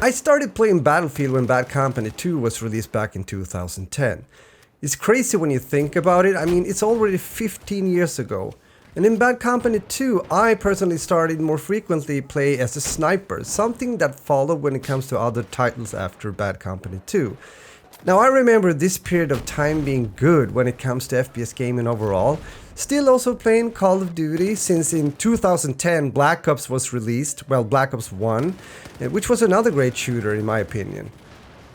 I started playing Battlefield when Bad Company 2 was released back in 2010. It's crazy when you think about it. I mean, it's already 15 years ago. And in Bad Company 2, I personally started more frequently play as a sniper, something that followed when it comes to other titles after Bad Company 2. Now I remember this period of time being good when it comes to FPS gaming overall. Still also playing Call of Duty since in 2010 Black Ops was released, well Black Ops 1, which was another great shooter in my opinion.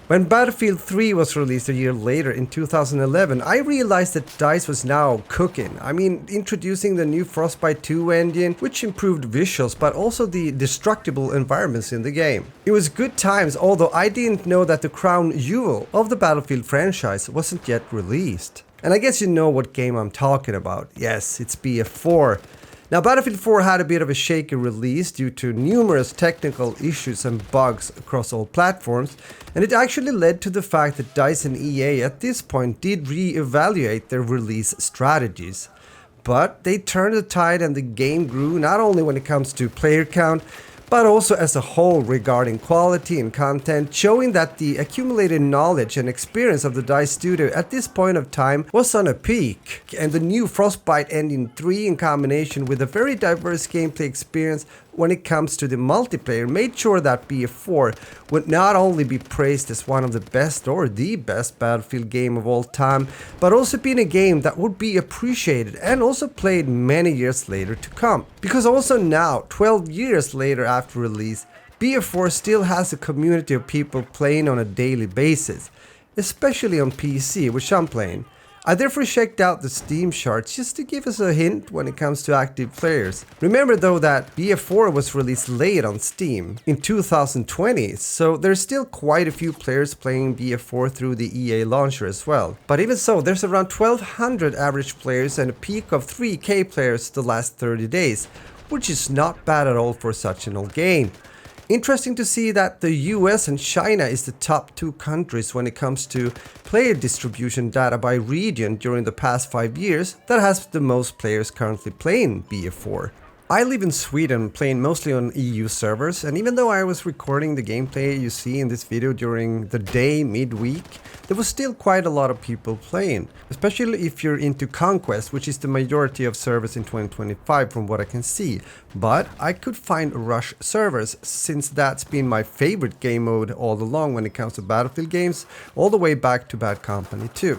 When Battlefield 3 was released a year later in 2011, I realized that DICE was now cooking. I mean, introducing the new Frostbite 2 engine, which improved visuals, but also the destructible environments in the game. It was good times, although I didn't know that the crown jewel of the Battlefield franchise wasn't yet released. And I guess you know what game I'm talking about. Yes, it's BF4. Now, Battlefield 4 had a bit of a shaky release due to numerous technical issues and bugs across all platforms, and it actually led to the fact that DICE and EA at this point did re-evaluate their release strategies. But they turned the tide and the game grew not only when it comes to player count, but also as a whole regarding quality and content, showing that the accumulated knowledge and experience of the DICE studio at this point of time was on a peak. And the new Frostbite Engine 3 in combination with a very diverse gameplay experience when it comes to the multiplayer made sure that BF4 would not only be praised as one of the best or the best Battlefield game of all time, but also being a game that would be appreciated and also played many years later to come. Because also now, 12 years later after release, BF4 still has a community of people playing on a daily basis, especially on PC, which I'm playing. I therefore checked out the Steam charts just to give us a hint when it comes to active players. Remember though that BF4 was released late on Steam in 2020, so there's still quite a few players playing BF4 through the EA launcher as well. But even so, there's around 1200 average players and a peak of 3K players the last 30 days, which is not bad at all for such an old game. Interesting to see that the US and China is the top two countries when it comes to player distribution data by region during the past 5 years that has the most players currently playing BF4. I live in Sweden, playing mostly on EU servers, and even though I was recording the gameplay you see in this video during the day midweek, there was still quite a lot of people playing, especially if you're into Conquest, which is the majority of servers in 2025 from what I can see. But I could find Rush servers, since that's been my favorite game mode all along when it comes to Battlefield games, all the way back to Bad Company 2.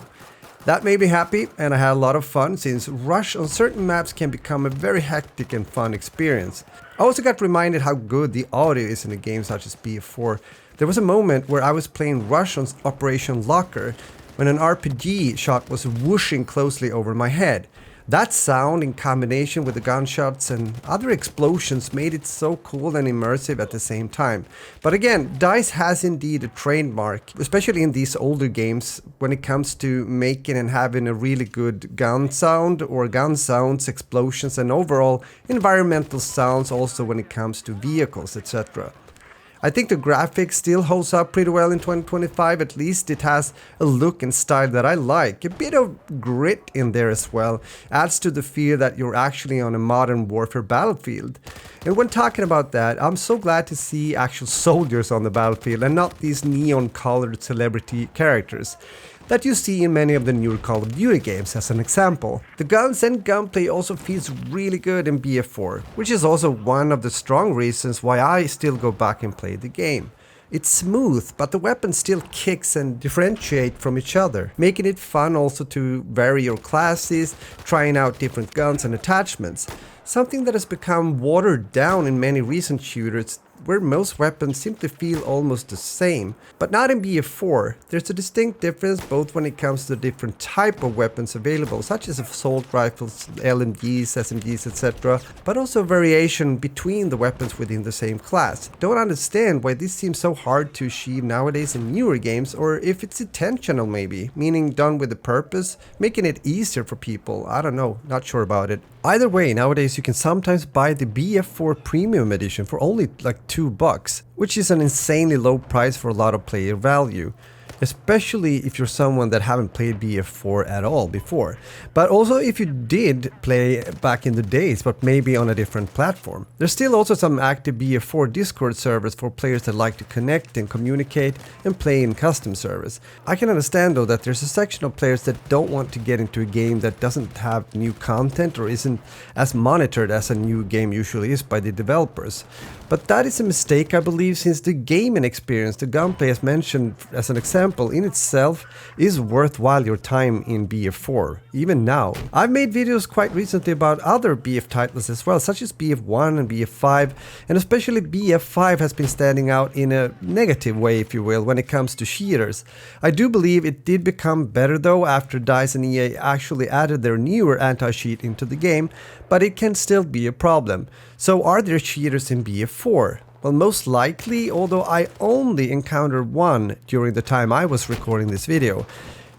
That made me happy, and I had a lot of fun since Rush on certain maps can become a very hectic and fun experience. I also got reminded how good the audio is in a game such as BF4. There was a moment where I was playing Rush on Operation Locker when an RPG shot was whooshing closely over my head. That sound in combination with the gunshots and other explosions made it so cool and immersive at the same time. But again, DICE has indeed a trademark, especially in these older games, when it comes to making and having a really good gun sound or gun sounds, explosions and overall environmental sounds also when it comes to vehicles, etc. I think the graphics still holds up pretty well in 2025, at least it has a look and style that I like. A bit of grit in there as well adds to the feel that you're actually on a modern warfare battlefield. And when talking about that, I'm so glad to see actual soldiers on the battlefield and not these neon-colored celebrity characters that you see in many of the newer Call of Duty games as an example. The guns and gunplay also feels really good in BF4, which is also one of the strong reasons why I still go back and play the game. It's smooth, but the weapons still kicks and differentiate from each other, making it fun also to vary your classes, trying out different guns and attachments. Something that has become watered down in many recent shooters where most weapons simply feel almost the same. But not in BF4. There's a distinct difference both when it comes to the different type of weapons available, such as assault rifles, LMGs, SMGs, etc. But also variation between the weapons within the same class. Don't understand why this seems so hard to achieve nowadays in newer games, or if it's intentional maybe, meaning done with a purpose, making it easier for people. I don't know, not sure about it. Either way, nowadays you can sometimes buy the BF4 Premium Edition for only like $2, which is an insanely low price for a lot of player value. especially if you're someone that haven't played BF4 at all before. But also if you did play back in the days, but maybe on a different platform. There's still also some active BF4 Discord servers for players that like to connect and communicate and play in custom servers. I can understand though that there's a section of players that don't want to get into a game that doesn't have new content or isn't as monitored as a new game usually is by the developers. But that is a mistake, I believe, since the gaming experience, the gunplay as mentioned as an example in itself, is worthwhile your time in BF4, even now. I've made videos quite recently about other BF titles as well, such as BF1 and BF5, and especially BF5 has been standing out in a negative way, if you will, when it comes to cheaters. I do believe it did become better though after DICE and EA actually added their newer anti-cheat into the game, but it can still be a problem. So are there cheaters in BF4? Well, most likely, although I only encountered one during the time I was recording this video.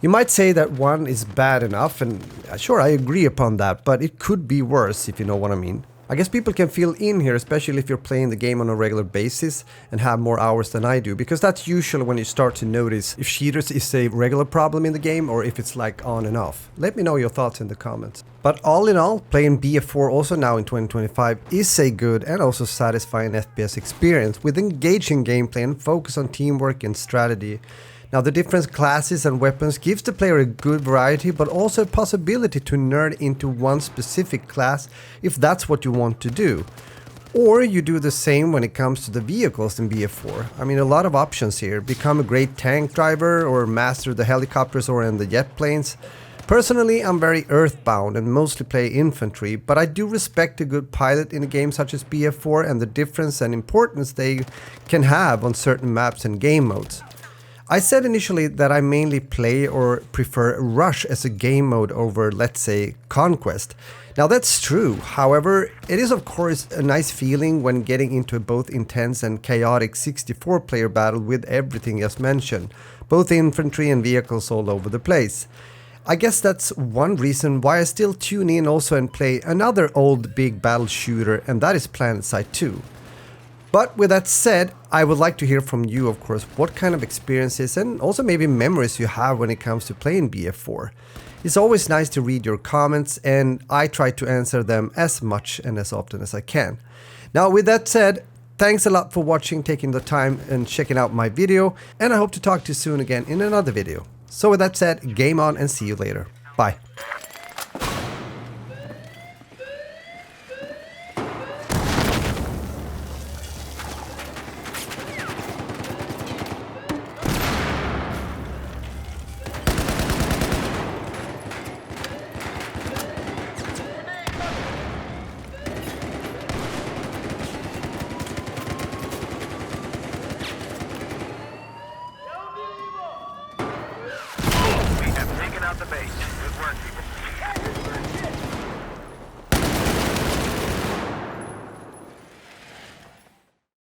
You might say that one is bad enough, and sure, I agree upon that, but it could be worse, if you know what I mean. I guess people can feel in here, especially if you're playing the game on a regular basis and have more hours than I do, because that's usually when you start to notice if cheaters is a regular problem in the game or if it's like on and off. Let me know your thoughts in the comments. But all in all, playing BF4 also now in 2025 is a good and also satisfying FPS experience with engaging gameplay and focus on teamwork and strategy. Now the different classes and weapons gives the player a good variety, but also a possibility to nerd into one specific class if that's what you want to do. Or you do the same when it comes to the vehicles in BF4. I mean, a lot of options here. Become a great tank driver or master the helicopters or in the jet planes. Personally, I'm very earthbound and mostly play infantry, but I do respect a good pilot in a game such as BF4 and the difference and importance they can have on certain maps and game modes. I said initially that I mainly play or prefer Rush as a game mode over, let's say, Conquest. Now that's true, however, it is of course a nice feeling when getting into a both intense and chaotic 64-player battle with everything as mentioned, both infantry and vehicles all over the place. I guess that's one reason why I still tune in also and play another old big battle shooter, and that is PlanetSide 2. But with that said, I would like to hear from you, of course, what kind of experiences and also maybe memories you have when it comes to playing BF4. It's always nice to read your comments, and I try to answer them as much and as often as I can. Now with that said, thanks a lot for watching, taking the time and checking out my video, and I hope to talk to you soon again in another video. So with that said, game on and see you later. Bye. Out the base.